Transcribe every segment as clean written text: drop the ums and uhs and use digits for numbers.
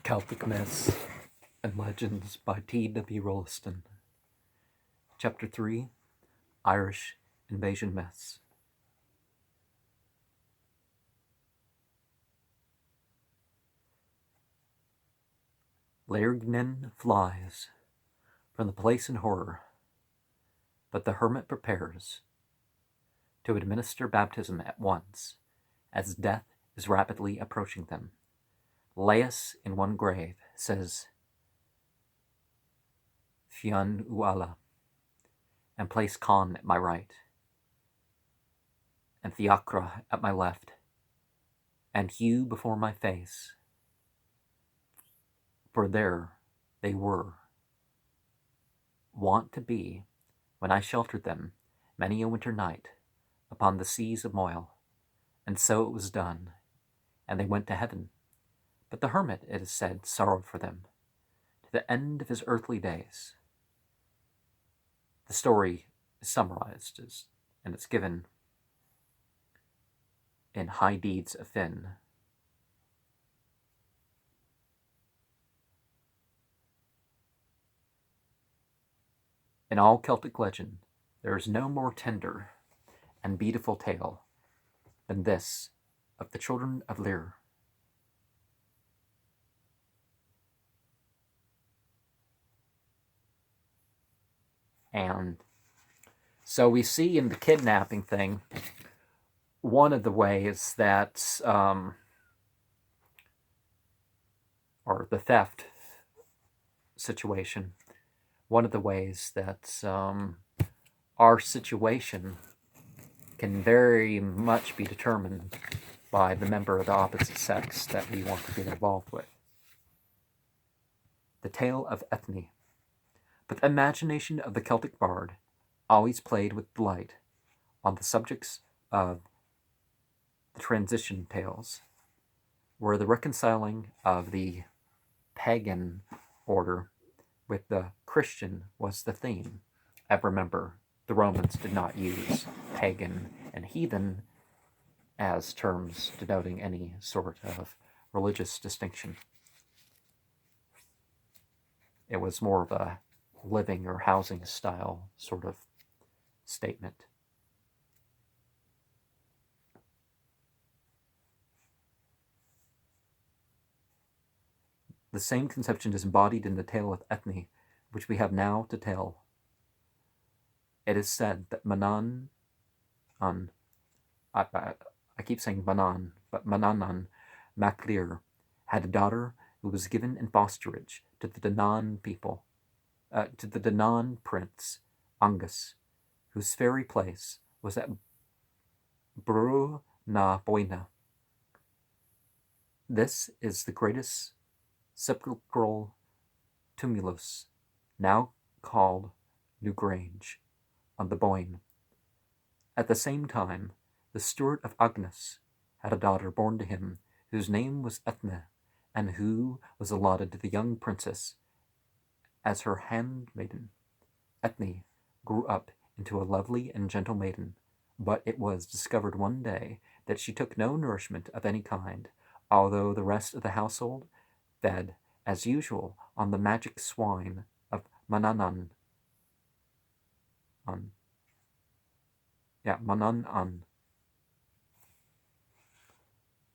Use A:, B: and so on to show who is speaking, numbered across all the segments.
A: Celtic Myths and Legends by T.W. Rolleston. Chapter 3, Irish Invasion Myths. Lairgnin flies from the place in horror, but the hermit prepares to administer baptism at once, as death is rapidly approaching them. Lay us in one grave, says Fionn Uala, and place Con at my right, and Fiacra at my left, and Hugh before my face, for there they were wont to be when I sheltered them many a winter night upon the seas of Moyle. And so it was done, and they went to heaven. But the hermit, it is said, sorrowed for them to the end of his earthly days. The story is summarized and it's given in High Deeds of Finn. In all Celtic legend, there is no more tender and beautiful tale than this of the children of Lir. And so we see in the kidnapping thing, one of the ways that, or the theft situation, one of the ways that our situation can very much be determined by the member of the opposite sex that we want to get involved with. The tale of Ethne. But the imagination of the Celtic bard always played with delight on the subjects of the transition tales, where the reconciling of the pagan order with the Christian was the theme. And remember, the Romans did not use pagan and heathen as terms denoting any sort of religious distinction. It was more of a living or housing style sort of statement. The same conception is embodied in the tale of Ethne, which we have now to tell. It is said that Manon, I keep saying Manon, but Mananan Maclear had a daughter who was given in fosterage to the Danann people, to the Danann prince, Angus, whose fairy place was at Brú na Boine. This is the greatest sepulchral tumulus, now called New Grange, on the Boyne. At the same time, the steward of Agnes had a daughter born to him, whose name was Ethne, and who was allotted to the young princess as her handmaiden. Ethne grew up into a lovely and gentle maiden, but it was discovered one day that she took no nourishment of any kind, although the rest of the household fed, as usual, on the magic swine of Manon,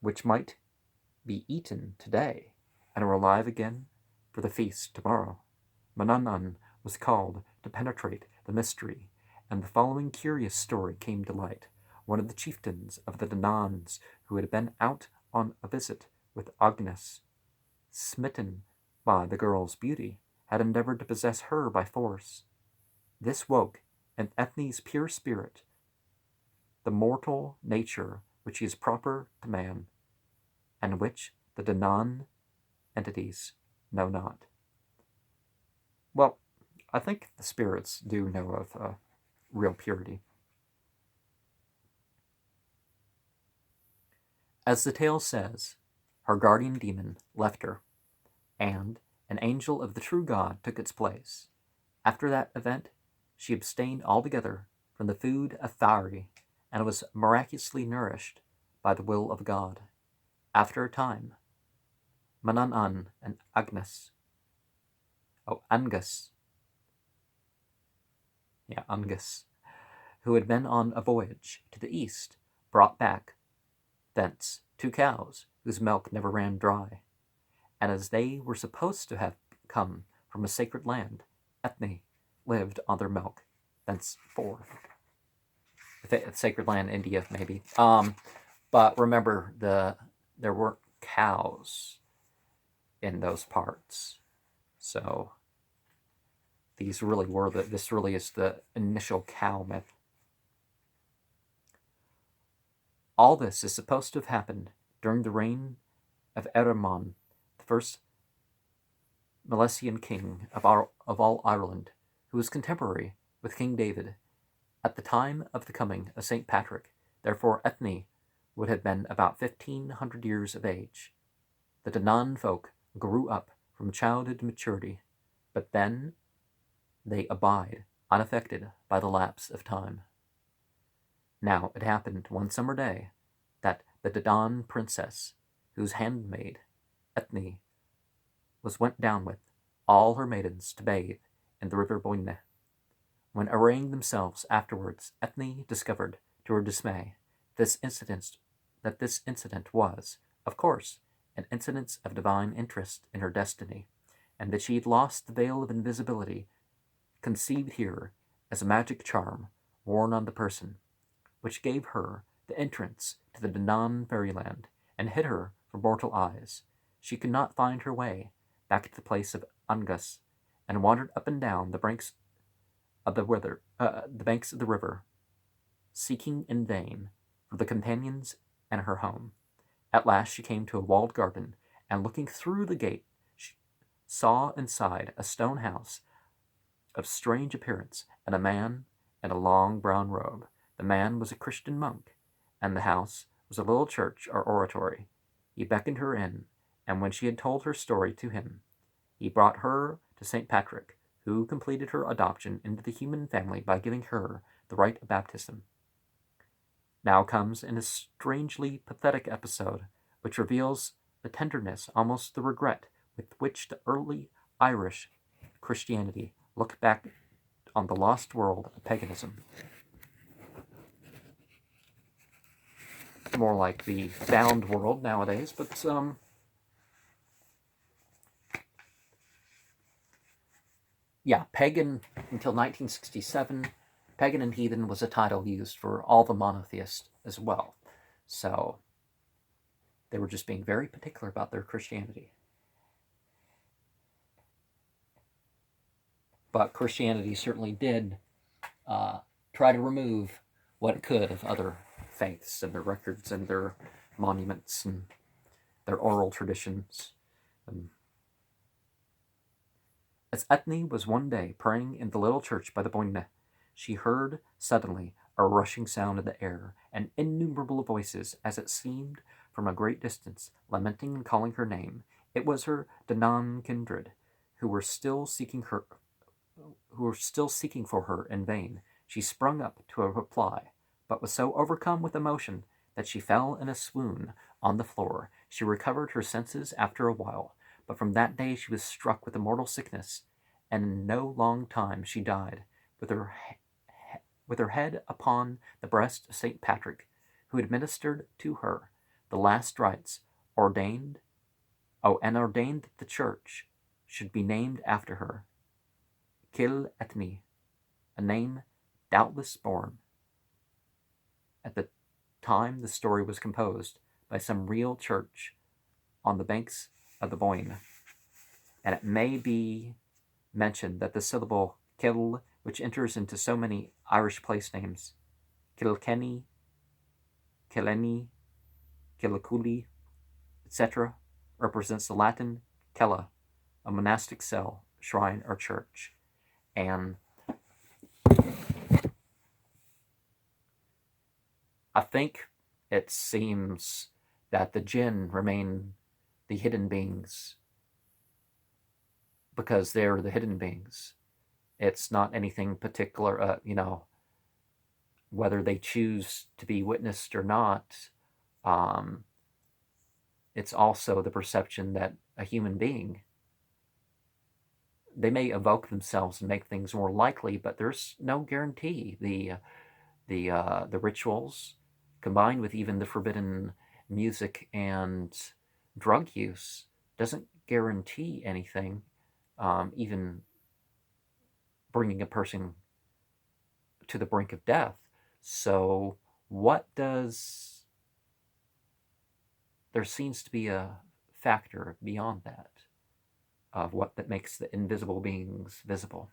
A: which might be eaten today and are alive again for the feast tomorrow. Manon was called to penetrate the mystery, and the following curious story came to light. One of the chieftains of the Dananns, who had been out on a visit with Agnes, smitten by the girl's beauty, had endeavored to possess her by force. This woke in Ethne's pure spirit the mortal nature which is proper to man, and which the Danann entities know not. Well, I think the spirits do know of real purity. As the tale says, her guardian demon left her, and an angel of the true God took its place. After that event, she abstained altogether from the food of fiery, and was miraculously nourished by the will of God. After a time, Manon and Agnes. Oh, Angus. Yeah, Angus. Who had been on a voyage to the east, brought back thence 2 cows whose milk never ran dry. And as they were supposed to have come from a sacred land, Ethne lived on their milk thenceforth. Sacred land, India, maybe. But remember, there weren't cows in those parts, so this really is the initial cow myth. All this is supposed to have happened during the reign of Eramon, the first Milesian king of all Ireland, who was contemporary with King David at the time of the coming of St. Patrick. Therefore, Ethne would have been about 1,500 years of age. The Danann folk grew up from childhood to maturity, but then they abide, unaffected by the lapse of time. Now it happened one summer day that the Danann princess, whose handmaid, Ethne, went down with all her maidens to bathe in the river Boyne. When arraying themselves afterwards, Ethne discovered, to her dismay, that this incident was, of course, an incident of divine interest in her destiny, and that she had lost the veil of invisibility conceived here as a magic charm worn on the person, which gave her the entrance to the Danann fairyland and hid her from mortal eyes. She could not find her way back to the place of Angus, and wandered up and down the banks of the river, seeking in vain for the companions and her home. At last she came to a walled garden, and looking through the gate, she saw inside a stone house of strange appearance, and a man in a long brown robe. The man was a Christian monk, and the house was a little church or oratory. He beckoned her in, and when she had told her story to him, he brought her to St. Patrick, who completed her adoption into the human family by giving her the rite of baptism. Now comes in a strangely pathetic episode, which reveals the tenderness, almost the regret, with which the early Irish Christianity looked back on the lost world of paganism. More like the found world nowadays, but pagan until 1967. Pagan and heathen was a title used for all the monotheists as well. So they were just being very particular about their Christianity. But Christianity certainly did try to remove what it could of other faiths and their records and their monuments and their oral traditions. As Ethne was one day praying in the little church by the Boyne, she heard suddenly a rushing sound in the air, and innumerable voices, as it seemed, from a great distance, lamenting and calling her name. It was her Danann kindred, who were still seeking for her in vain. She sprung up to a reply, but was so overcome with emotion that she fell in a swoon on the floor. She recovered her senses after a while, but from that day she was struck with a mortal sickness, and in no long time she died, with her head upon the breast of St. Patrick, who administered to her the last rites, ordained that the church should be named after her, Kil Ethne, a name doubtless born at the time the story was composed by some real church on the banks of the Boyne. And it may be mentioned that the syllable Kil, which enters into so many Irish place names, Kilkenny, Killenny, Killicooly, etc., represents the Latin cella, a monastic cell, shrine, or church. And I think it seems that the jinn remain the hidden beings because they're the hidden beings. It's not anything particular, whether they choose to be witnessed or not. It's also the perception that a human being. They may evoke themselves and make things more likely, but there's no guarantee. The rituals, combined with even the forbidden music and drug use, doesn't guarantee anything, even bringing a person to the brink of death. So there seems to be a factor beyond that, of what that makes the invisible beings visible.